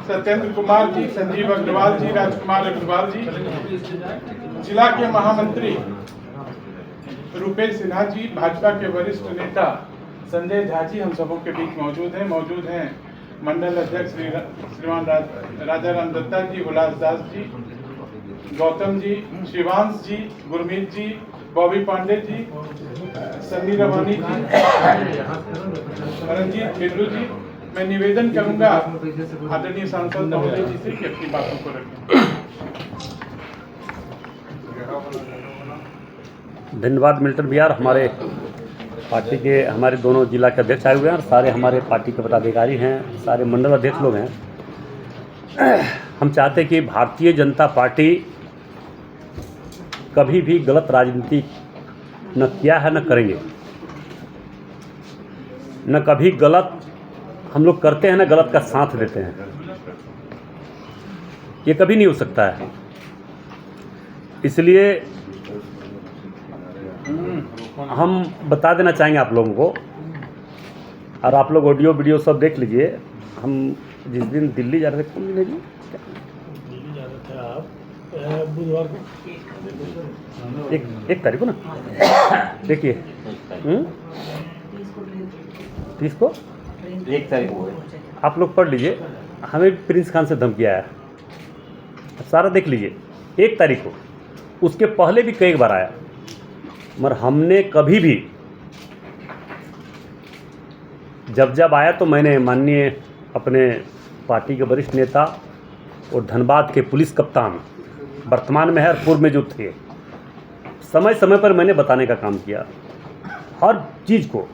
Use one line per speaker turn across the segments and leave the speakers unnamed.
सत्येंद्र कुमार जी, संजीव अग्रवाल जी, राजकुमार अग्रवाल जी, जिला के महामंत्री रुपेश सिन्हा जी, भाजपा के वरिष्ठ नेता संजय झा जी हम सबों के बीच मौजूद हैं मंडल अध्यक्ष श्रीमान राजाराम दत्ता जी, उल्लास दास जी, गौतम जी, शिवांश जी, गुरमीत जी, बॉबी पांडे जी, समीर रवानी जी, रंजीत बिल्लू जी। मैं निवेदन करूंगा आदरणीय सांसद महोदय जी से कि अपनी बातों को रखें।
धन्यवाद मिल्टन बिहार। हमारे पार्टी के हमारे दोनों जिला के अध्यक्ष आए हुए हैं और सारे हमारे पार्टी के पदाधिकारी हैं, सारे मंडल अध्यक्ष लोग हैं। हम चाहते हैं कि भारतीय जनता पार्टी कभी भी गलत राजनीति न किया है, न करेंगे, न कभी गलत हम लोग करते हैं, न गलत का साथ देते हैं। ये कभी नहीं हो सकता है। इसलिए हम बता देना चाहेंगे आप लोगों को, और आप लोग ऑडियो वीडियो सब देख लीजिए। हम जिस दिन दिल्ली जा रहे थे, कौन दिन जी
दिल्ली जा रहे थे आप बुधवार को,
एक तारीख को ना, देखिए 30 को
1 तारीख को
आप लोग पढ़ लीजिए। हमें प्रिंस खान से धमकी आया, सारा देख लीजिए। 1 तारीख को, उसके पहले भी कई बार आया, मगर हमने कभी भी जब आया तो मैंने माननीय अपने पार्टी के वरिष्ठ नेता और धनबाद के पुलिस कप्तान, वर्तमान में है और पूर्व में जो थे, समय समय पर मैंने बताने का काम किया हर चीज़ को।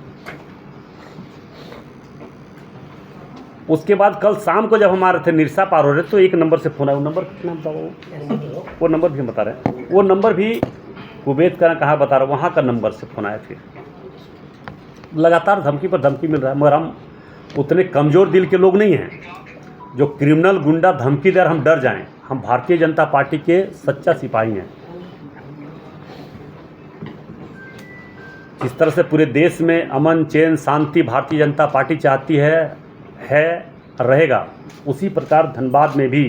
उसके बाद कल शाम को जब हमारे थे निरसा पार हो रहे तो एक नंबर से फ़ोन आया। वो नंबर कितना बताओ, वो नंबर भी हम बता रहे हैं, वो नंबर भी कुवैत का कहाँ बता रहा, वहाँ का नंबर से फ़ोन आया। फिर लगातार धमकी पर धमकी मिल रहा है, मगर हम उतने कमज़ोर दिल के लोग नहीं हैं जो क्रिमिनल गुंडा धमकी दे हम डर जाएं। हम भारतीय जनता पार्टी के सच्चा सिपाही हैं। जिस तरह से पूरे देश में अमन चैन शांति भारतीय जनता पार्टी चाहती है रहेगा, उसी प्रकार धनबाद में भी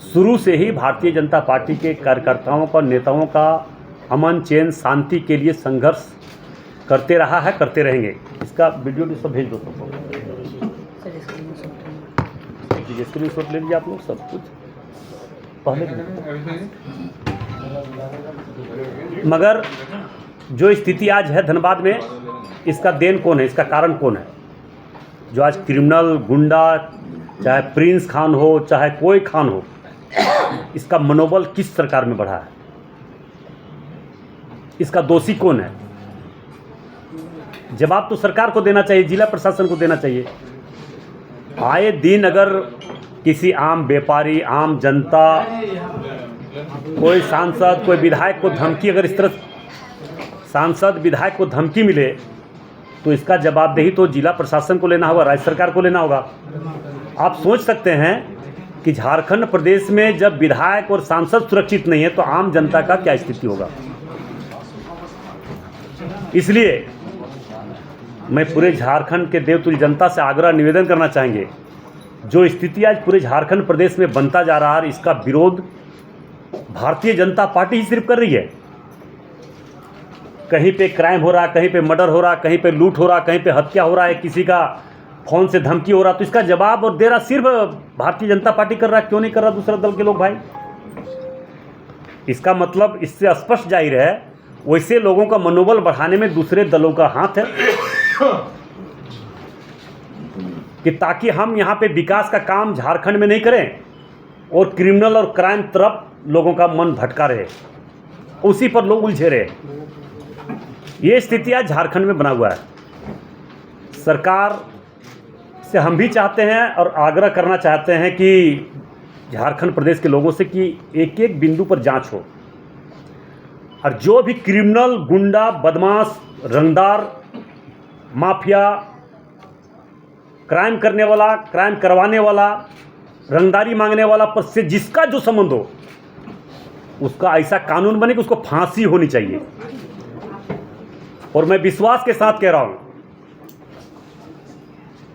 शुरू से ही भारतीय जनता पार्टी के कार्यकर्ताओं का, नेताओं का अमन चैन शांति के लिए संघर्ष करते रहा है, करते रहेंगे। इसका वीडियो भी सब भेज दो सबको, स्क्रीनशॉट ले लीजिए आप लोग सब कुछ पहले। मगर जो स्थिति आज है धनबाद में, इसका देन कौन है, इसका कारण कौन है? जो आज क्रिमिनल गुंडा, चाहे प्रिंस खान हो चाहे कोई खान हो, इसका मनोबल किस सरकार में बढ़ा है? इसका दोषी कौन है? जवाब तो सरकार को देना चाहिए, जिला प्रशासन को देना चाहिए। आए दिन अगर किसी आम व्यापारी, आम जनता, कोई सांसद, कोई विधायक को धमकी, अगर इस तरह सांसद विधायक को धमकी मिले तो इसका जवाबदेही तो जिला प्रशासन को लेना होगा, राज्य सरकार को लेना होगा। आप सोच सकते हैं कि झारखंड प्रदेश में जब विधायक और सांसद सुरक्षित नहीं है तो आम जनता का क्या स्थिति होगा। इसलिए मैं पूरे झारखंड के देवतुल्य जनता से आग्रह निवेदन करना चाहेंगे, जो स्थिति आज पूरे झारखंड प्रदेश में बनता जा रहा है, इसका विरोध भारतीय जनता पार्टी ही सिर्फ कर रही है। कहीं पे क्राइम हो रहा, कहीं पे मर्डर हो रहा, कहीं पे लूट हो रहा, कहीं पे हत्या हो रहा है, किसी का फोन से धमकी हो रहा, तो इसका जवाब और दे रहा सिर्फ भारतीय जनता पार्टी कर रहा। क्यों नहीं कर रहा दूसरा दल के लोग भाई? इसका मतलब इससे स्पष्ट जाहिर है, वैसे लोगों का मनोबल बढ़ाने में दूसरे दलों का हाथ है कि ताकि हम यहाँ पे विकास का काम झारखंड में नहीं करें और क्रिमिनल और क्राइम तरफ लोगों का मन भटका रहे, उसी पर लोग उलझे रहे। ये स्थिति आज झारखंड में बना हुआ है। सरकार से हम भी चाहते हैं और आग्रह करना चाहते हैं कि झारखंड प्रदेश के लोगों से कि एक एक बिंदु पर जांच हो, और जो भी क्रिमिनल, गुंडा, बदमाश, रंगदार, माफिया, क्राइम करने वाला, क्राइम करवाने वाला, रंगदारी मांगने वाला पर से जिसका जो संबंध हो, उसका ऐसा कानून बने कि उसको फांसी होनी चाहिए। और मैं विश्वास के साथ कह रहा हूं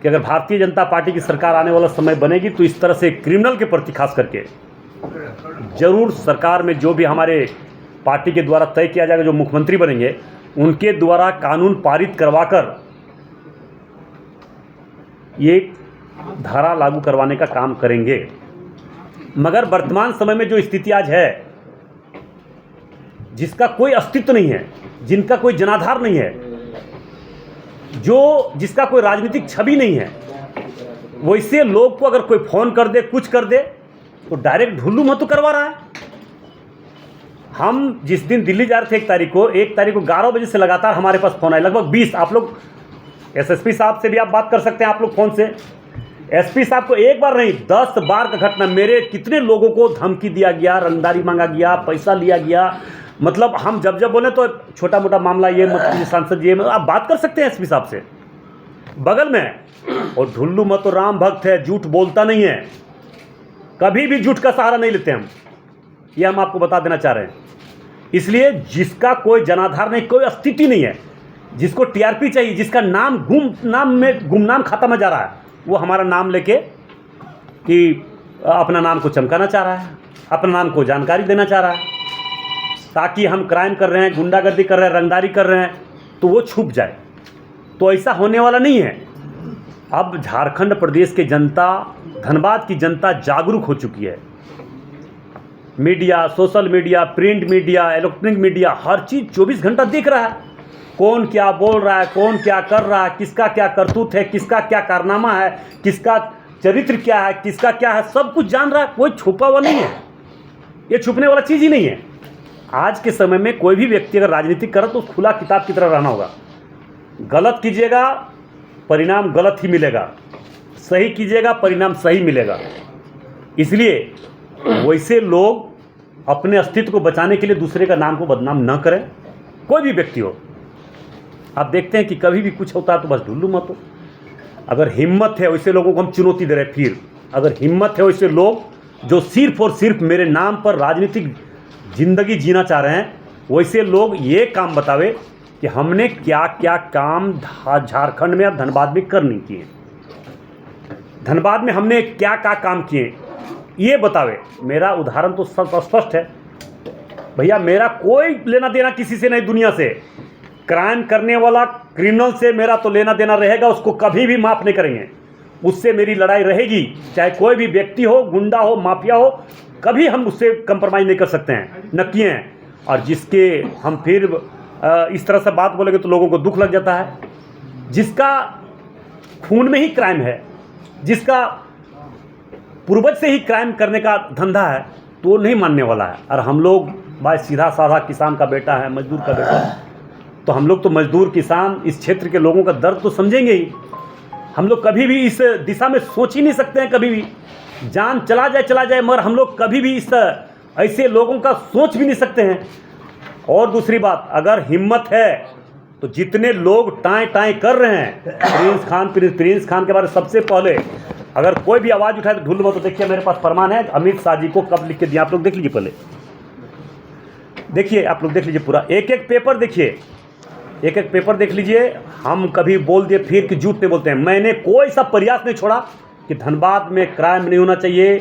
कि अगर भारतीय जनता पार्टी की सरकार आने वाला समय बनेगी तो इस तरह से क्रिमिनल के प्रति खास करके जरूर सरकार में जो भी हमारे पार्टी के द्वारा तय किया जाएगा, जो मुख्यमंत्री बनेंगे उनके द्वारा कानून पारित करवाकर ये धारा लागू करवाने का काम करेंगे। मगर वर्तमान समय में जो स्थिति आज है, जिसका कोई अस्तित्व नहीं है, जिनका कोई जनाधार नहीं है, जिसका कोई राजनीतिक छवि नहीं है, वैसे लोग को अगर कोई फोन कर दे, कुछ कर दे तो डायरेक्ट ढुल्लू महतो करवा रहा है। हम जिस दिन दिल्ली जा रहे थे 1 तारीख को 11 बजे से लगातार हमारे पास फोन आए, लगभग 20। आप लोग एसएसपी साहब से भी आप बात कर सकते हैं, आप लोग फोन से। एसपी साहब को एक बार नहीं 10 बार का घटना, मेरे कितने लोगों को धमकी दिया गया, रंगदारी मांगा गया, पैसा लिया गया। मतलब हम जब बोले तो छोटा मोटा मामला ये मतलब सांसद जी आप बात कर सकते हैं एसपी साहब से बगल में। और ढुल्लू महतो राम भक्त है, झूठ बोलता नहीं है, कभी भी झूठ का सहारा नहीं लेते हम, ये हम आपको बता देना चाह रहे हैं। इसलिए जिसका कोई जनाधार नहीं, कोई अस्तित्व नहीं है, जिसको टीआरपी चाहिए, जिसका नाम गुमनाम खाता में जा रहा है, वो हमारा नाम लेके कि अपना नाम को चमकाना चाह रहा है, अपना नाम को जानकारी देना चाह रहा है, ताकि हम क्राइम कर रहे हैं, गुंडागर्दी कर रहे हैं, रंगदारी कर रहे हैं तो वो छुप जाए। तो ऐसा होने वाला नहीं है। अब झारखंड प्रदेश के जनता, धनबाद की जनता जागरूक हो चुकी है। Media, social media, print media, electronic media, हर चीज़ 24 घंटा देख रहा है। कौन क्या बोल रहा है, कौन क्या कर रहा है, किसका क्या करतूत है, किसका क्या कारनामा है, किसका चरित्र क्या है, किसका क्या है, सब कुछ जान रहा है। कोई छुपा हुआ नहीं है, ये छुपने वाला चीज़ ही नहीं है। आज के समय में कोई भी व्यक्ति अगर राजनीति करे तो खुला किताब की तरह रहना होगा। गलत कीजिएगा परिणाम गलत ही मिलेगा, सही कीजिएगा परिणाम सही मिलेगा। इसलिए वैसे लोग अपने अस्तित्व को बचाने के लिए दूसरे का नाम को बदनाम न करें, कोई भी व्यक्ति हो। आप देखते हैं कि कभी भी कुछ होता है तो बस ढुल्लू महतो। अगर हिम्मत है वैसे लोगों को हम चुनौती दे रहे हैं, फिर अगर हिम्मत है वैसे लोग जो सिर्फ और सिर्फ मेरे नाम पर राजनीतिक जिंदगी जीना चाह रहे हैं, वैसे लोग ये काम बतावे कि हमने क्या क्या काम झारखंड में और धनबाद में कर नहीं किए, धनबाद में हमने क्या क्या काम किए, ये बतावे। मेरा उदाहरण तो सब स्पष्ट है भैया, मेरा कोई लेना देना किसी से नहीं दुनिया से। क्राइम करने वाला क्रिमिनल से मेरा तो लेना देना रहेगा, उसको कभी भी माफ़ नहीं करेंगे, उससे मेरी लड़ाई रहेगी। चाहे कोई भी व्यक्ति हो, गुंडा हो, माफिया हो, कभी हम उससे कंप्रोमाइज़ नहीं कर सकते हैं, न किए हैं। और जिसके हम फिर इस तरह से बात बोलेंगे तो लोगों को दुख लग जाता है। जिसका खून में ही क्राइम है, जिसका पूर्वज से ही क्राइम करने का धंधा है, तो नहीं मानने वाला है। और हम लोग भाई सीधा साधा किसान का बेटा है, मजदूर का बेटा है, तो हम लोग तो मजदूर किसान इस क्षेत्र के लोगों का दर्द तो समझेंगे ही। हम लोग कभी भी इस दिशा में सोच ही नहीं सकते हैं, कभी भी जान चला जाए, मगर हम लोग कभी भी इस ऐसे लोगों का सोच भी नहीं सकते हैं। और दूसरी बात, अगर हिम्मत है तो जितने लोग टाएं कर रहे हैं प्रिंस खान के बारे में सबसे पहले अगर कोई भी आवाज़ उठाए तो ढुल्लू महतो। देखिए मेरे पास प्रमाण है, अमित शाह जी को कब लिख के दिया, आप लोग देख लीजिए, पहले देखिए, आप लोग देख लीजिए पूरा, एक एक पेपर देखिए, एक एक पेपर देख लीजिए। हम कभी बोल दिए फिर कि झूठ नहीं बोलते हैं। मैंने कोई सा प्रयास नहीं छोड़ा कि धनबाद में क्राइम नहीं होना चाहिए,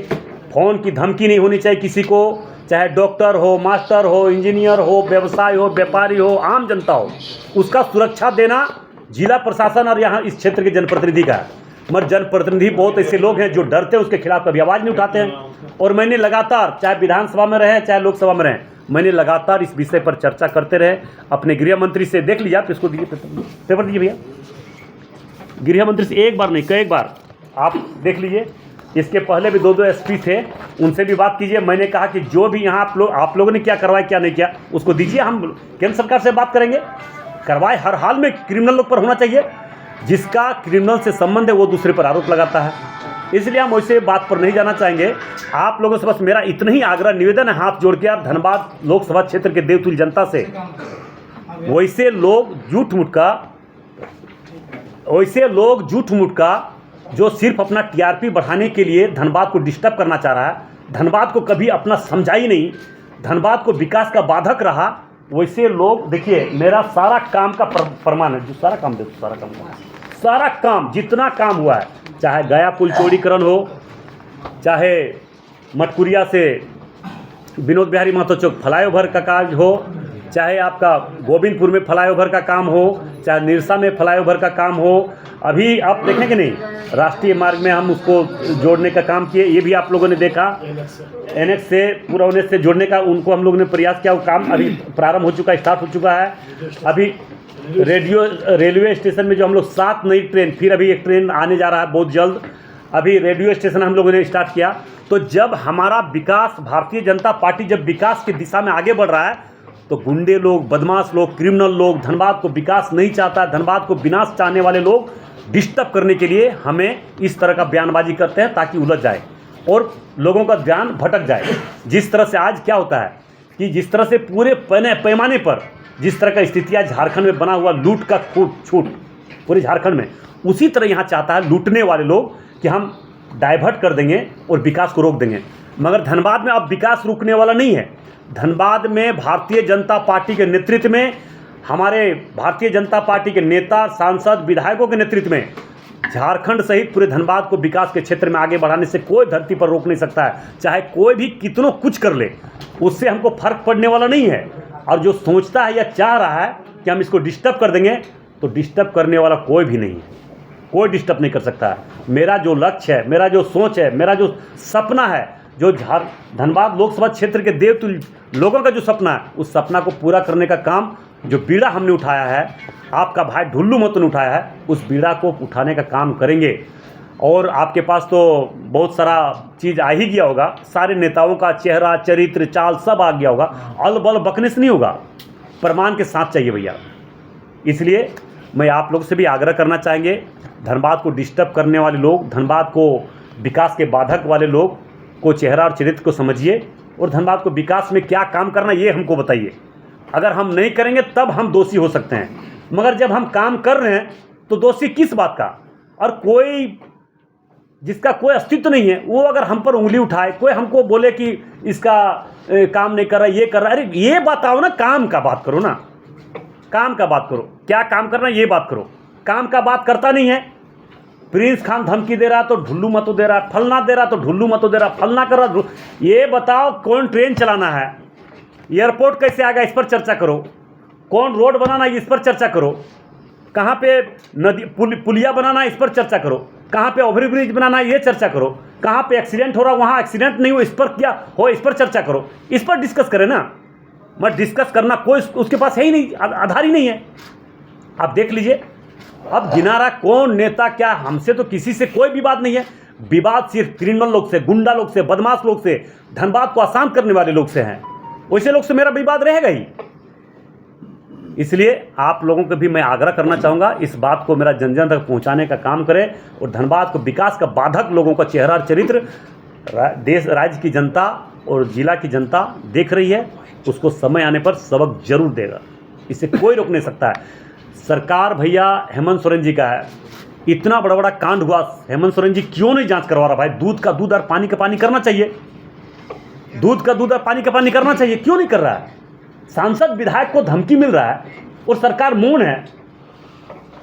फ़ोन की धमकी नहीं होनी चाहिए किसी को, चाहे डॉक्टर हो, मास्टर हो, इंजीनियर हो, व्यवसाय हो, व्यापारी हो, आम जनता हो, उसका सुरक्षा देना जिला प्रशासन और यहाँ इस क्षेत्र के जनप्रतिनिधि का है। मगर जनप्रतिनिधि बहुत ऐसे लोग हैं जो डरते हैं, उसके खिलाफ कभी आवाज़ नहीं उठाते हैं। और मैंने लगातार, चाहे विधानसभा में रहे चाहे लोकसभा में रहे, मैंने लगातार इस विषय पर चर्चा करते रहे। अपने गृह मंत्री से देख लीजिए, आप इसको दीजिए, पेपर दीजिए भैया, गृह मंत्री से एक बार नहीं कई बार आप देख लीजिए। इसके पहले भी 2 एसपी थे, उनसे भी बात कीजिए। मैंने कहा कि जो भी यहाँ आप लोगों ने क्या करवाया क्या नहीं किया उसको दीजिए, हम केंद्र सरकार से बात करेंगे। कार्रवाई हर हाल में क्रिमिनल लोग पर होना चाहिए, जिसका क्रिमिनल से संबंध है वो दूसरे पर आरोप लगाता है। इसलिए हम वैसे बात पर नहीं जाना चाहेंगे। आप लोगों से बस मेरा इतना ही आग्रह निवेदन है, हाथ जोड़ के, आप धनबाद लोकसभा क्षेत्र के देवतुल्य जनता से, वैसे लोग झूठ मूठ का जो सिर्फ अपना टीआरपी बढ़ाने के लिए धनबाद को डिस्टर्ब करना चाह रहा है, धनबाद को कभी अपना समझा ही नहीं, धनबाद को विकास का बाधक रहा, वैसे लोग देखिए मेरा सारा काम का प्रमाण है, जो सारा काम देखो, सारा काम सारा काम जितना काम हुआ है, चाहे गया पुल चौड़ीकरण हो, चाहे मटकुरिया से विनोद बिहारी महतो चौक फ्लाईओवर का कार्य हो, चाहे आपका गोविंदपुर में फ्लाईओवर का काम हो, चाहे निरसा में फ्लाईओवर का काम हो, अभी आप देखें कि नहीं, राष्ट्रीय मार्ग में हम उसको जोड़ने का काम किए, ये भी आप लोगों ने देखा। एनएक्स से पूरा उन्हें से जोड़ने का उनको हम लोगों ने प्रयास किया, वो काम अभी प्रारंभ हो चुका है, स्टार्ट हो चुका है। अभी रेलवे स्टेशन में जो हम लोग 7 नई ट्रेन, फिर अभी एक ट्रेन आने जा रहा है बहुत जल्द, अभी रेडियो स्टेशन हम लोगों ने स्टार्ट किया। तो जब हमारा विकास, भारतीय जनता पार्टी जब विकास की दिशा में आगे बढ़ रहा है, तो गुंडे लोग, बदमाश लोग, क्रिमिनल लोग, धनबाद को विकास नहीं चाहता है, धनबाद को विनाश चाहने वाले लोग डिस्टर्ब करने के लिए हमें इस तरह का बयानबाजी करते हैं ताकि उलझ जाए और लोगों का ध्यान भटक जाए। जिस तरह से आज क्या होता है कि जिस तरह से पूरे पैमाने पर जिस तरह का स्थिति आज झारखंड में बना हुआ, लूट का छूट पूरे झारखंड में, उसी तरह यहाँ चाहता है लूटने वाले लोग कि हम डाइवर्ट कर देंगे और विकास को रोक देंगे। मगर धनबाद में अब विकास रुकने वाला नहीं है। धनबाद में भारतीय जनता पार्टी के नेतृत्व में, हमारे भारतीय जनता पार्टी के नेता, सांसद, विधायकों के नेतृत्व में झारखंड सहित पूरे धनबाद को विकास के क्षेत्र में आगे बढ़ाने से कोई धरती पर रोक नहीं सकता है। चाहे कोई भी कितनों कुछ कर ले, उससे हमको फर्क पड़ने वाला नहीं है। और जो सोचता है या चाह रहा है कि हम इसको डिस्टर्ब कर देंगे, तो डिस्टर्ब करने वाला कोई भी नहीं है, कोई डिस्टर्ब नहीं कर सकता है। मेरा जो लक्ष्य है, मेरा जो सोच है, मेरा जो सपना है, जो धनबाद लोकसभा क्षेत्र के देवतुल्य लोगों का जो सपना है, उस सपना को पूरा करने का काम जो बीड़ा हमने उठाया है, आपका भाई ढुल्लू महतो ने उठाया है, उस बीड़ा को उठाने का काम करेंगे। और आपके पास तो बहुत सारा चीज़ आ ही गया होगा, सारे नेताओं का चेहरा, चरित्र, चाल सब आ गया होगा। अलबल बकने से नहीं होगा, प्रमाण के साथ चाहिए भैया। इसलिए मैं आप लोग से भी आग्रह करना चाहेंगे, धनबाद को डिस्टर्ब करने वाले लोग, धनबाद को विकास के बाधक वाले लोग को चेहरा और चरित्र को समझिए और धनबाद को विकास में क्या काम करना ये हमको बताइए। अगर हम नहीं करेंगे तब हम दोषी हो सकते हैं, मगर जब हम काम कर रहे हैं तो दोषी किस बात का? और कोई जिसका कोई अस्तित्व नहीं है वो अगर हम पर उंगली उठाए, कोई हमको बोले कि इसका काम नहीं कर रहा, ये कर रहा, अरे ये बताओ ना, काम का बात करो ना, काम का बात करो, क्या काम करना ये बात करो। काम का बात करता नहीं है। प्रिंस खान धमकी दे रहा तो ढुल्लू महतो दे रहा, फलना दे रहा तो ढुल्लू महतो दे रहा, फलना कर रहा। ये बताओ कौन ट्रेन चलाना है, एयरपोर्ट कैसे आएगा इस पर चर्चा करो, कौन रोड बनाना है इस पर चर्चा करो, कहाँ पे नदी पुलिया बनाना है इस पर चर्चा करो, कहाँ पे ओवर ब्रिज बनाना है ये चर्चा करो, कहाँ पे एक्सीडेंट हो रहा वहाँ एक्सीडेंट नहीं हो इस पर क्या हो इस पर चर्चा करो। इस पर डिस्कस करें ना, मत डिस्कस करना कोई उसके पास है ही नहीं, आधार ही नहीं है। आप देख लीजिए अब गिना रहा कौन नेता क्या, हमसे तो किसी से कोई विवाद नहीं है। विवाद सिर्फ क्रिमिनल लोग से, गुंडा लोग से, बदमाश लोग से, धनबाद को अशांत करने वाले लोग से हैं। वैसे लोग से मेरा विवाद रहेगा ही। इसलिए आप लोगों को भी मैं आग्रह करना चाहूँगा, इस बात को मेरा जन जन तक पहुँचाने का काम करें और धनबाद को विकास का बाधक लोगों का चेहरा और चरित्र देश राज्य की जनता और जिला की जनता देख रही है, उसको समय आने पर सबक जरूर देगा, इसे कोई रोक नहीं सकता है। सरकार भैया हेमंत सोरेन जी का है, इतना बड़ा बड़ा कांड हुआ, हेमंत सोरेन जी क्यों नहीं जांच करवा रहा? भाई दूध का दूध और पानी का पानी करना चाहिए, दूध का दूध और पानी का पानी करना चाहिए, क्यों नहीं कर रहा है? सांसद विधायक को धमकी मिल रहा है और सरकार मौन है।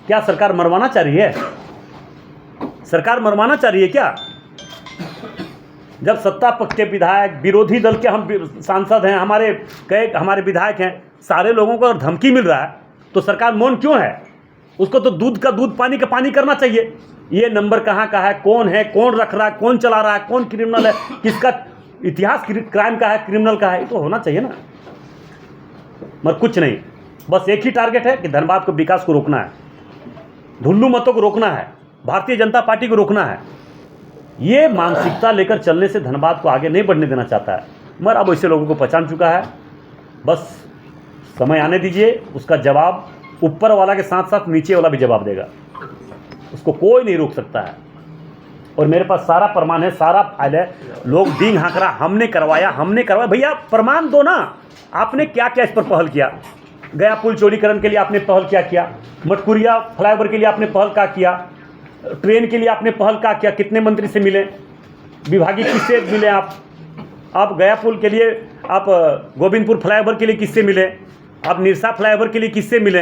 क्या सरकार मरवाना चाह रही है? सरकार मरवाना चाह रही है क्या? जब सत्ता पक्ष के विधायक, विरोधी दल के हम सांसद हैं, हमारे विधायक हैं, सारे लोगों को अगर धमकी मिल रहा है तो सरकार मौन क्यों है? उसको तो दूध का दूध पानी का पानी करना चाहिए। ये नंबर कहाँ का है, कौन है, कौन रख रहा है, कौन चला रहा है, कौन क्रिमिनल है, किसका इतिहास क्राइम का है, क्रिमिनल का है, ये तो होना चाहिए ना। मगर कुछ नहीं, बस एक ही टारगेट है कि धनबाद को विकास को रोकना है, ढुल्लू महतो को रोकना है, भारतीय जनता पार्टी को रोकना है। ये मानसिकता लेकर चलने से धनबाद को आगे नहीं बढ़ने देना चाहता है, मगर अब ऐसे लोगों को पहचान चुका है। बस समय आने दीजिए, उसका जवाब ऊपर वाला के साथ साथ नीचे वाला भी जवाब देगा, उसको कोई नहीं रोक सकता है। और मेरे पास सारा प्रमाण है, सारा फाइल है। लोग डींग हाँक रहा हमने करवाया, भैया प्रमाण दो ना। आपने क्या क्या इस पर पहल किया? गया पुल चौड़ीकरण के लिए आपने पहल क्या किया? मटकुरिया फ्लाईओवर के लिए आपने पहल क्या किया? ट्रेन के लिए आपने पहल क्या किया? कितने मंत्री से मिले? विभागीय किससे मिले आप गया पुल के लिए, आप गोविंदपुर फ्लाईओवर के लिए किससे मिले? आप निरसा फ्लाईओवर के लिए किससे मिले?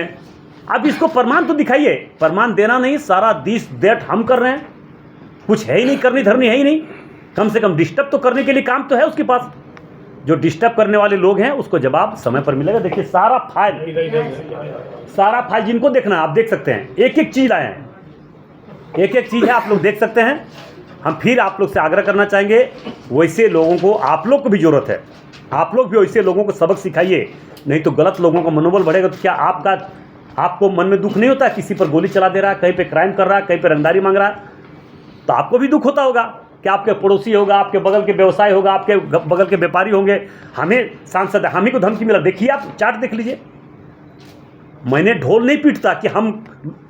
अब इसको प्रमाण तो दिखाइए। प्रमाण देना नहीं, सारा दिस दैट हम कर रहे हैं, कुछ है ही नहीं, करनी धरनी है ही नहीं। कम से कम डिस्टर्ब तो करने के लिए काम तो है उसके पास। जो डिस्टर्ब करने वाले लोग हैं उसको जवाब समय पर मिलेगा। देखिए सारा फाइल जिनको देखना है आप देख सकते हैं, एक एक चीज़ लाए हैं, एक एक चीज़ है, आप लोग देख सकते हैं। हम फिर आप लोग से आग्रह करना चाहेंगे, वैसे लोगों को आप लोग को भी ज़रूरत है, आप लोग भी वैसे लोगों को सबक सिखाइए, नहीं तो गलत लोगों का मनोबल बढ़ेगा। तो क्या आपको मन में दुख नहीं होता? किसी पर गोली चला दे रहा है, कहीं पे क्राइम कर रहा है, कहीं पे रंगदारी मांग रहा है, तो आपको भी दुख होता होगा कि आपके पड़ोसी होगा, आपके बगल के व्यवसाय होगा, आपके बगल के व्यापारी होंगे, हमें सांसद हम ही को धमकी मिला। देखिए आप चार्ट देख लीजिए। मैंने ढोल नहीं पीटता कि हम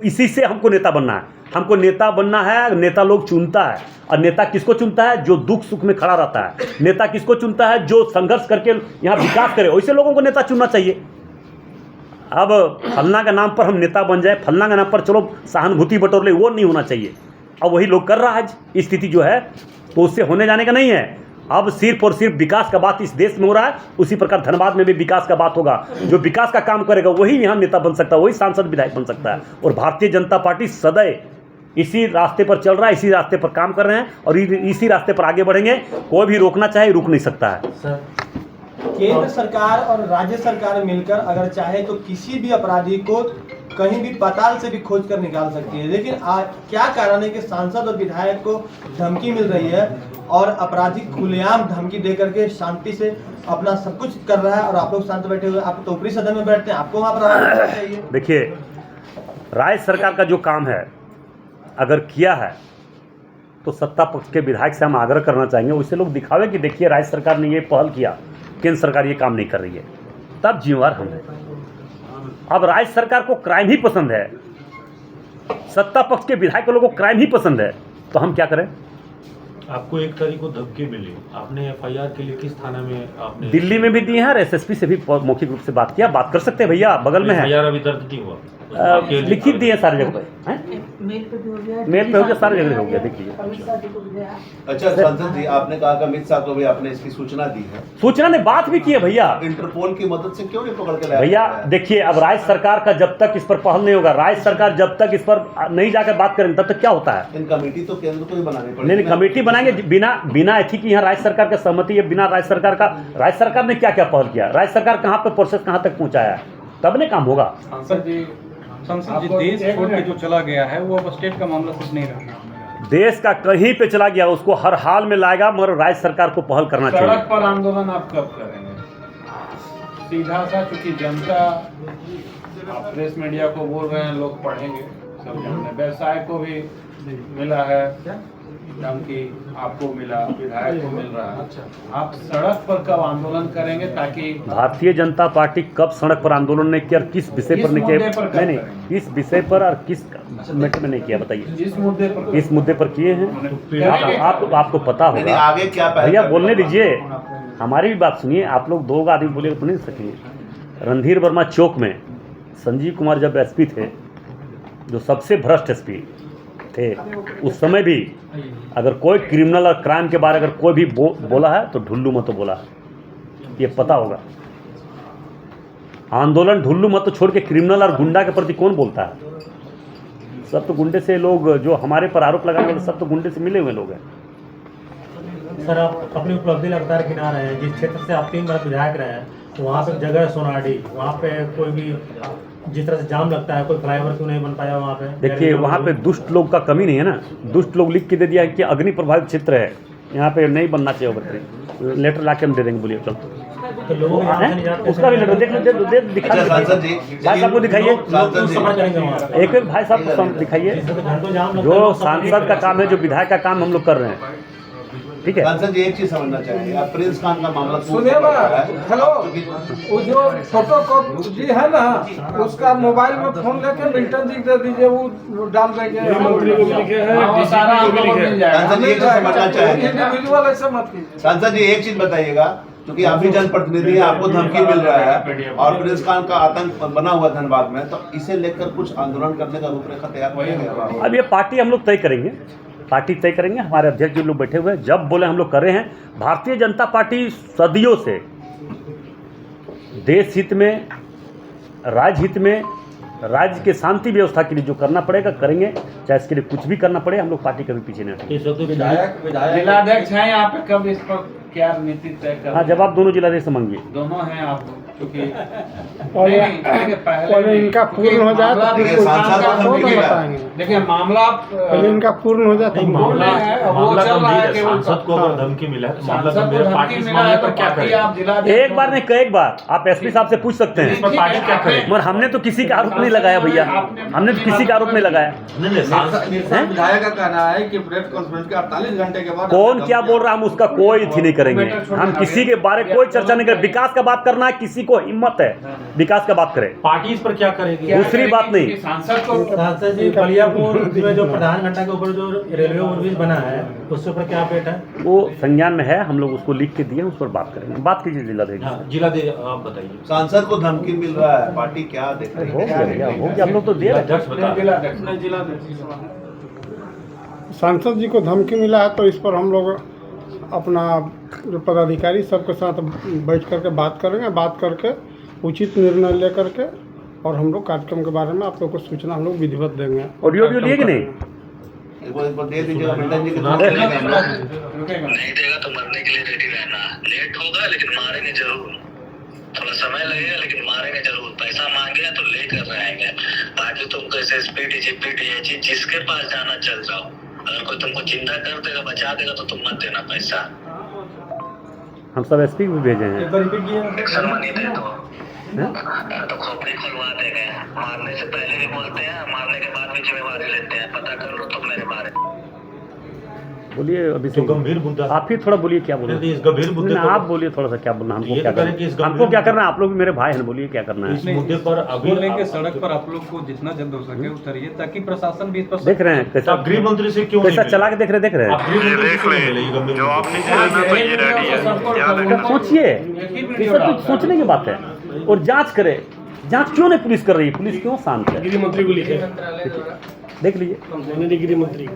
इसी से हमको नेता बनना है। हमको नेता बनना है, नेता लोग चुनता है। और नेता किसको चुनता है? जो दुख सुख में खड़ा रहता है। नेता किसको चुनता है? जो संघर्ष करके यहाँ विकास करे। वैसे लोगों को नेता चुनना चाहिए। अब फलना के नाम पर हम नेता बन जाए, फलना के नाम पर चलो सहानुभूति बटोर ले, वो नहीं होना चाहिए। अब वही लोग कर रहा है आज स्थिति जो है, तो उससे होने जाने का नहीं है। अब सिर्फ और सिर्फ विकास का बात इस देश में हो रहा है, उसी प्रकार धनबाद में भी विकास का बात होगा। जो विकास का काम करेगा वही यहाँ नेता बन सकता है, वही सांसद विधायक बन सकता है। और भारतीय जनता पार्टी सदैव इसी रास्ते पर चल रहा है, इसी रास्ते पर काम कर रहे हैं और इसी रास्ते पर आगे बढ़ेंगे। कोई भी रोकना चाहे रुक नहीं सकता है।
केंद्र सरकार और राज्य सरकार मिलकर अगर चाहे तो किसी भी अपराधी को कहीं भी पाताल से भी खोज कर निकाल सकती है, लेकिन क्या कारण है कि सांसद और विधायक को धमकी मिल रही है और अपराधी खुलेआम धमकी दे करके शांति से अपना सब कुछ कर रहा है और आप लोग शांत बैठे हुए? आप तो ऊपरी सदन में बैठते हैं, आपको वहाँ पर चाहिए।
देखिए राज्य सरकार का जो काम है अगर किया है तो सत्ता पक्ष के विधायक से हम आग्रह करना चाहेंगे, उससे लोग दिखावे कि देखिए राज्य सरकार ने ये पहल किया, केंद्र सरकार ये काम नहीं कर रही है, तब जिम्मेवार हम हैं। अब राज्य सरकार को क्राइम ही पसंद है, सत्ता पक्ष के विधायक लोगों को क्राइम ही पसंद है, तो हम क्या करें?
आपको एक तारीख को धमकी मिली, आपने एफआईआर के लिए किस थाना में आपने?
दिल्ली में भी दिए हैं और एसएसपी से भी मौखिक रूप से बात किया। बात कर सकते हैं भैया, बगल में है।
एफआईआर अभी दर्ज नहीं हुआ,
लिखित दिए सारी जगह पे,
मेल पे भी हो गया,
मेल पे हो गया, सारी जगह हो गया। देखिए
अच्छा सांसद जी, आपने कहा कि अमित शाह को भी आपने इसकी सूचना दी है।
सूचना ने बात भी की है भैया।
इंटरपोल की मदद से क्यों नहीं पकड़ के लाया
भैया देखिए, अब राज्य सरकार का जब तक इस पर पहल नहीं होगा, राज्य सरकार जब तक इस पर नहीं जाकर बात करेंगे, तब तक क्या होता है?
इन कमेटी तो केंद्र को ही बनानी पड़ेगी।
नहीं, कमेटी बनाएंगे बिना ऐथी की। यहाँ राज्य सरकार का सहमति है, बिना राज्य सरकार का। राज्य सरकार ने क्या क्या पहल किया, राज्य सरकार कहाँ पर प्रोसेस कहाँ तक पहुँचाया, तब ने काम होगा।
सांसद जी देश छोड़ के जो चला गया है वो अब स्टेट का मामला सिर्फ नहीं रहा।
देश का कहीं पे चला गया उसको हर हाल में लाएगा, मगर राज्य सरकार को पहल करना चाहिए।
सड़क पर आंदोलन आप कब करेंगे? सीधा सा, चूंकि जनता, आप प्रेस मीडिया को बोल रहे हैं, लोग पढ़ेंगे, सब जानते। व्यवसाय को भी मिला है धमकी, आपको मिला, विधायक को मिल रहा है। आप सड़क पर कब आंदोलन करेंगे ताकि
भारतीय जनता पार्टी कब सड़क पर आंदोलन नहीं किया और किस विषय पर नहीं किया? नहीं, किस विषय पर और किस मैटर में नहीं किया बताइए?
जिस मुद्दे पर,
इस मुद्दे पर किए हैं। आपको पता होगा
आगे क्या
भैया, बोलने दीजिए, हमारी भी बात सुनिए। आप लोग दो आदमी बोले तो नहीं सकेंगे। रणधीर वर्मा चौक में संजीव कुमार जब एसपी थे, जो सबसे भ्रष्ट एसपी थे, उस समय भी अगर कोई क्रिमिनल और क्राइम के बारे में अगर कोई भी बोला है तो ढुल्लू मत तो बोला है, ये पता होगा। आंदोलन ढुल्लू मत तो छोड़ के क्रिमिनल और गुंडा के प्रति कौन बोलता है? सब तो गुंडे से लोग, जो हमारे पर आरोप लगाने वाले सब तो गुंडे से मिले हुए लोग हैं।
सर, आप अपनी उपलब्धि लगातार गिना रहे हैं। जिस क्षेत्र से आप 3 बार विधायक रहे हैं, तो वहाँ पे जगह है सोनाडी, वहाँ पे कोई भी जिस तरह से जाम लगता है, कोई फ्लाईओवर क्यों नहीं बन पाया वहाँ पे?
देखिए वहाँ पे दुष्ट लोग का कमी नहीं है ना। दुष्ट लोग लिख के दे दिया कि अग्नि प्रभावित क्षेत्र है, यहाँ पे नहीं बनना चाहिए ओवर। लेटर ला के हम दे देंगे, बोलिए चल।
तो लोगों को यहाँ से नहीं जाते,
उसका भी लेटर देख लो, दिखा
अच्छा सांसद जी,
भाई साहब को दिखाइए,
सांसद जी,
समझ करेंगे वहाँ पे।
एक भाई साहब को दिखाइए।
घंटों जाम लगता है,
जो
लोग समझ नहीं
सांसद का
पाते।
काम है, जो विधायक का काम हम लोग कर रहे हैं, ठीक है।
सांसद जी एक चीज समझना चाहेंगे, आप प्रिंस खान का मामला
सुनिए ना, हेलो, वो जो फोटो कॉपी जी है ना, उसका मोबाइल में फोन लेके मिल्टन जी दे दीजिए, वो डाल देंगे।
मंत्री को भी लिखे हैं,
हाँ, सारा
डीसी को भी लिखे हैं।
सांसद जी एक चीज समझना चाहेंगे,
इंडिविजुअल ऐसे मत कीजिए।
सांसद जी एक चीज बताइएगा, क्योंकि आप भी जनप्रतिनिधि हैं, आपको धमकी मिल रहा है और प्रिंस खान का आतंक बना हुआ धनबाद में, तो इसे लेकर कुछ आंदोलन करने का रूपरेखा तैयार किया गया?
अब ये पार्टी हम लोग तय करेंगे, पार्टी तय करेंगे। हमारे अध्यक्ष जो लोग बैठे हुए हैं, जब बोले हम लोग कर रहे हैं। भारतीय जनता पार्टी सदियों से देश हित में, राज्य हित में राज्य के शांति व्यवस्था के लिए जो करना पड़ेगा करेंगे, चाहे इसके लिए कुछ भी करना पड़े, हम लोग पार्टी कभी पीछे नहीं हटेंगे।
इस वक्त विधायक
जिलाध्यक्ष हैं यहाँ पे, कब इस पर क्या नीति तय कर?
हाँ, जवाब दोनों जिलाधीश से मांगिए।
दोनों हैं आप, क्योंकि
पहले इनका पूर्ण हो जाए तो
देखिए, सांसद को धमकी मिला है।
देखिए मामला
पहले इनका पूर्ण हो जाए तो
मामला
वो चल रहा है
गंभीर है।
केवल
सांसद को अगर धमकी मिला है तो मामला
सांसद
गंभीर
को
है। पार्टी
धमकी
इस
मिला
मामले
है तो
पर क्या
पार्टी
करे?
आप जिलाध्यक्ष
एक बार नहीं, कई बार आप एसपी साहब से पूछ सकते
इस पर
हैं,
पार्टी क्या करे?
मगर हमने तो किसी का आरोप नहीं लगाया भैया, हमने तो किसी का आरोप नहीं लगाया।
नहीं, सांसद
हैं?
विधायक का कहना है कि प्रेस कॉन्फ्रेंस के 48 घंटे के बाद
कौन क्या बोल रहा है, हम उसका कोई थी नहीं करेंगे। हम किसी के बारे में कोई चर्चा नहीं करें। विकास का बात करना है, किसी को हिम्मत है विकास का बात करे,
पार्टी इस पर क्या करेगी?
दूसरी बात नहीं।
सांसद को
सांसद जी, बलियापुर में जो प्रधान घंटा के ऊपर जो रेलवे ओवरब्रिज बना है उसके ऊपर क्या अपडेट है?
वो संज्ञान में है, हम लोग उसको लिख के दिए, उस पर बात करेंगे। बात कीजिए जिलाधीश।
हाँ, जिलाधीश आप बताइए।
सांसद को धमकी मिल रहा है, पार्टी क्या देख रही
हो
है?
गया भैया, हो गया, हम लोग तो दे रहे हैं।
जिलाध्यक्ष बता
जिलाध्यक्ष
सांसद जी को धमकी मिला है तो इस पर हम लोग अपना जो पदाधिकारी सबके साथ बैठ करके बात करेंगे, बात करके उचित निर्णय ले करके और हम लोग कार्यक्रम के बारे में आप लोग को सूचना हम लोग विधिवत देंगे।
ऑडियो लिए कि नहीं?
एक बार दे दीजिएगा, मिल्टन जी के
सुना
साथ
देगा।
चलेगा।
नहीं देगा तो मरने के लिए रेडी रहना। लेट होगा लेकिन मारेंगे जरूर, थोड़ा समय लगेगा लेकिन मारेंगे जरूर। पैसा मांगे तो लेकर रहेंगे। बाकी तुमको एसएसपी डीजीपी डीएजी जिसके पास जाना चल जाओ, अगर कोई तुमको चिंता कर देगा, बचा देगा तो तुम मत देना पैसा।
हम सब एसपी भी भेजे हैं।
एक बार रिपीट कीजिए।
एक्शन मनी दे दो तो खोपड़ी खुलवा देंगे। मारने से पहले भी बोलते हैं, मारने के बाद भी जिम्मेवारी लेते हैं। पता कर लो तुम मेरे बारे में।
बोलिए अभी
तो गंभीर मुद्दा
आप ही थोड़ा बोलिए, क्या बोलना
नहीं, इस गंभीर मुद्दे
नहीं,
पर-
आप बोलिए थोड़ा सा, क्या बोलना हमको,
ये
क्या
तो करें
करना
कि इस
है,
गंभीर
हमको क्या
मुद्दे-
करना है, आप लोग भी मेरे भाई हैं, बोलिए क्या करना
इस
है।
मुद्दे पर अभी
बोलेंगे सड़क पर आप लोग को जितना जल्द हो सके उतरिए, ताकि प्रशासन भी इस पर
देख रहे हैं कैसा
आप गृह मंत्री से क्यों
कैसा
नहीं
चला के
मिले?
देख रहे
आप
हैं।
गृह मंत्री से क्यों नहीं मिले? ये गंभीर मुद्दा।
सोचिए, ये सब कुछ सोचने की बात है। और जांच करे, जांच क्यों नहीं पुलिस कर रही है, पुलिस क्यों शांत है,
गृह मंत्री को लिखे
देख लीजिए।
गृह मंत्री को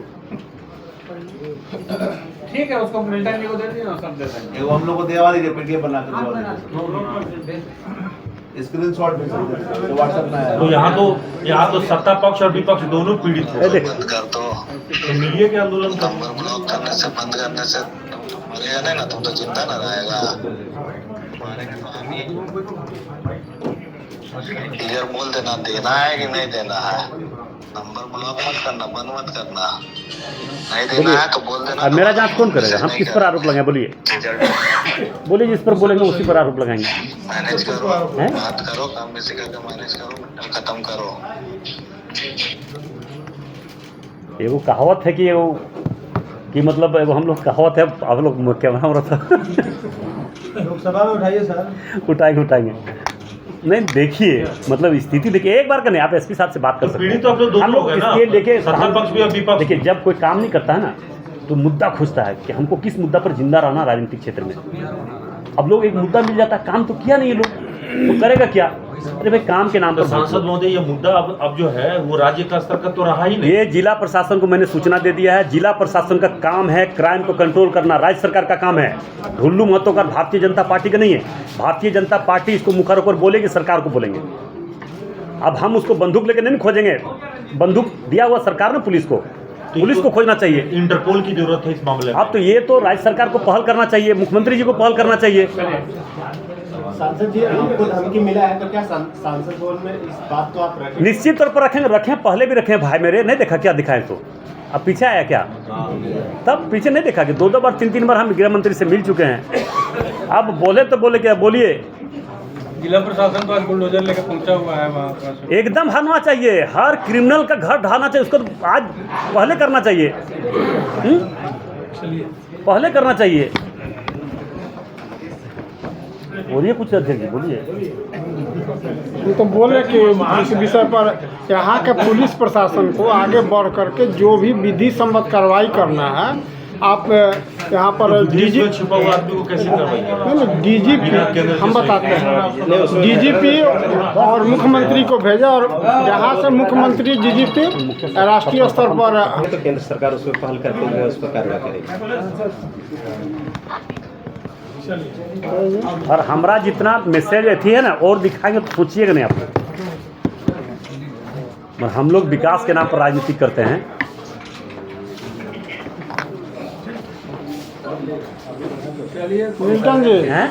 ठीक है, उसको मिल्टन जी को दे दीजिए, सब दे देंगे।
एगो हम लोग को देवा दीजिए, पीडीएफ बना के देवा दीजिए, स्क्रीनशॉट भी जो व्हाट्सएप में है।
तो यहाँ तो सत्ता पक्ष और विपक्ष दोनों पीड़ित
ये
है।
देख,
बंद कर दो।
तो मिलिए के आंदोलन कर।
नंबर ब्लॉक करने से, बंद करने से तुम मरेगा नहीं ना, तुम तो जिंदा ना रहेगा। मारेंगे तो हम ही। क्लियर बोल देना, देना है कि नहीं देना है। नंबर ब्लॉक मत करना, बंद मत करना। नहीं देना है तो बोल देना।
अब मेरा जांच कौन करेगा, हम किस पर आरोप लगाएं, बोलिए बोलिए, जिस पर बोलेंगे उसी पर आरोप लगाएंगे।
मैनेज करो,
हैं?
बात करो, काम में से करके मैनेज करो, खत्म करो।
एगो कहावत है कि एगो कि मतलब एगो हम लोग कहावत है, आप लोग क्या बना रहा था
लोकसभा में उठाइए सर।
उठाएंगे नहीं, देखिए मतलब स्थिति देखिए, एक बार का नहीं, आप एसपी साहब से बात कर सकते हैं।
पीड़ित तो आप लोग दोनों
हम लोग
हो गए ना,
इसके लेके
सत्ता पक्ष भी और विपक्ष।
देखिए, जब कोई काम नहीं करता है ना तो मुद्दा खोजता है कि हमको किस मुद्दा पर जिंदा रहना राजनीतिक क्षेत्र में। अब लोग एक मुद्दा मिल जाता है, काम तो किया नहीं ये लोग, तो करेगा क्या? अरे भाई, काम के नाम
तो
पर
सांसद महोदय, ये मुद्दा अब जो है वो राज्य का स्तर का तो रहा ही नहीं।
ये जिला प्रशासन को मैंने सूचना दे दिया है। जिला प्रशासन का काम है क्राइम को कंट्रोल करना, राज्य सरकार का काम है। ढुल्लू महतो का भारतीय जनता पार्टी का नहीं है। भारतीय जनता पार्टी इसको मुखर होकर बोलेगी, सरकार को बोलेंगे। अब हम उसको बंदूक लेकर नहीं खोजेंगे, बंदूक दिया हुआ सरकार ने पुलिस को, पुलिस को खोजना चाहिए।
इंटरपोल की जरूरत है इस मामले में।
अब तो ये तो राज्य सरकार को पहल करना चाहिए, मुख्यमंत्री जी को पहल करना चाहिए।
सांसद जी, आपको धमकी मिला है तो क्या सांसद भवन में इस बात को आप रखें?
निश्चित तौर पर रखेंगे, रखें, पहले भी रखे भाई मेरे, नहीं देखा क्या दिखाएं तो अब पीछे आया क्या? तब पीछे नहीं देखा कि 2-2 बार 3-3 बार हम गृह मंत्री से मिल चुके हैं। अब बोले तो बोले क्या, बोलिए।
जिला प्रशासन तो आज बुलडोजर लेकर पहुंचा हुआ है वहाँ पर।
एकदम हटना चाहिए, हर क्रिमिनल का घर ढाना चाहिए, उसको आज पहले करना चाहिए। पहले करना चाहिए। बोलिए कुछ अध्यक्ष जी, बोलिए।
हम तो बोले कि इस विषय पर यहाँ के पुलिस प्रशासन को आगे बढ़ करके जो भी विधि सम्मत कार्रवाई करना है, आप यहाँ पर
विदेश में छुपा हुआ आदमी को कैसे करवाएंगे?
डीजीपी हम बताते हैं, डीजीपी और मुख्यमंत्री को भेजा और यहाँ से मुख्यमंत्री डीजीपी राष्ट्रीय स्तर पर
तो केंद्र सरकार उस पर पहल करते हुए उस पर कार्रवाई करेगी।
और हमारा जितना मैसेज अथी है ना और दिखाएंगे तो सोचिएगा नहीं आप लोग। मगर हम लोग विकास के नाम पर राजनीति करते हैं।
मिल्टन जी
हैं?